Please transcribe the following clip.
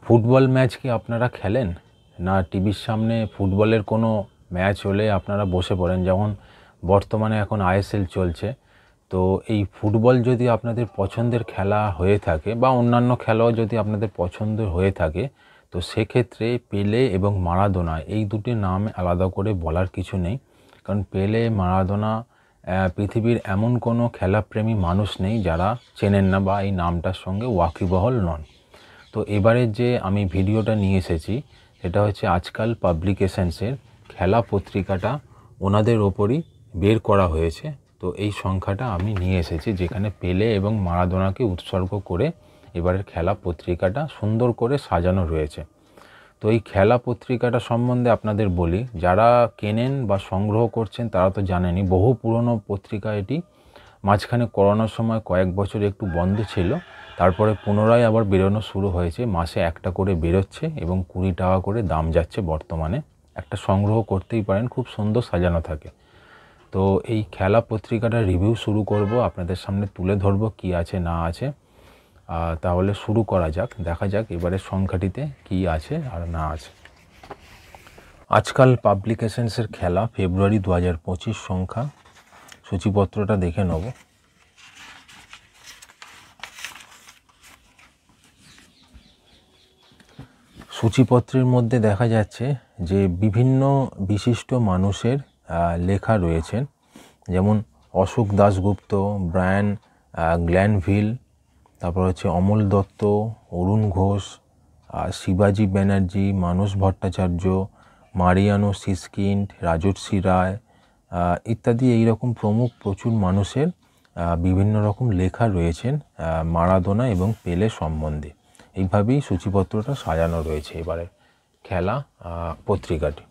Football match কি আপনারা খেলেন? না টিভির সামনে ফুটবলের কোনো ম্যাচ হলে আপনারা বসে পড়েন? যেমন বর্তমানে এখন আইএসএল চলছে। তো এই ফুটবল যদি আপনাদের পছন্দের খেলা হয়ে থাকে বা অন্যান্য খেলাও যদি আপনাদের পছন্দের হয়ে থাকে, তো সেক্ষেত্রে পেলে এবং মারাদোনা এই দুটি নাম আলাদা করে বলার কিছু নেই। কারণ পেলে, মারাদোনা পৃথিবীর এমন কোনো খেলাপ্রেমী মানুষ নেই যারা চেনেন না বা এই নামটার সঙ্গে ওয়াকিবহল নন। তো এবারে যে আমি ভিডিওটা নিয়ে এসেছি সেটা হচ্ছে আজকাল পাবলিকেশনসের খেলা পত্রিকাটা ওনাদের ওপরই বের করা হয়েছে। তো এই সংখ্যাটা আমি নিয়ে এসেছি, যেখানে পেলে এবং মারাদোনাকে উৎসর্গ করে এবারের খেলা পত্রিকাটা সুন্দর করে সাজানো রয়েছে। তো এই খেলা পত্রিকাটা সম্বন্ধে আপনাদের বলি, যারা কেনেন বা সংগ্রহ করছেন তারা তো জানেনই, বহু পুরনো পত্রিকা এটি। মাঝখানে করোনার সময় কয়েক বছর একটু বন্ধ ছিল, তারপরে পুনরায় আবার বেরোনো শুরু হয়েছে। মাসে একটা করে বেরোচ্ছে এবং 20 টাকা করে দাম যাচ্ছে বর্তমানে। একটা সংগ্রহ করতেই পারেন, খুব সুন্দর সাজানো থাকে। তো এই খেলা পত্রিকাটার রিভিউ শুরু করব, আপনাদের সামনে তুলে ধরবো কি আছে না আছে। তাহলে শুরু করা যাক, দেখা যাক এবারের সংখ্যাটিতে কি আছে আর না আছে। আজকাল পাবলিকেশনসের খেলা ফেব্রুয়ারি 2025 সংখ্যা, সূচিপত্রটা দেখে নেব। সূচিপত্রের মধ্যে দেখা যাচ্ছে যে বিভিন্ন বিশিষ্ট মানুষের লেখা রয়েছেন, যেমন অশোক দাশগুপ্ত, ব্রায়ান গ্ল্যানভিল, তারপর হচ্ছে অমল দত্ত, অরুণ ঘোষ, শিবাজি ব্যানার্জি, মানস ভট্টাচার্য, মারিয়ানো সিসকিন্ড, রাজর্ষি রায় ইত্যাদি এইরকম প্রমুখ প্রচুর মানুষের বিভিন্ন রকম লেখা রয়েছেন মারাদোনা এবং পেলে সম্বন্ধে। এইভাবেই সূচিপত্রটা সাজানো রয়েছে এবারে খেলা পত্রিকাটি।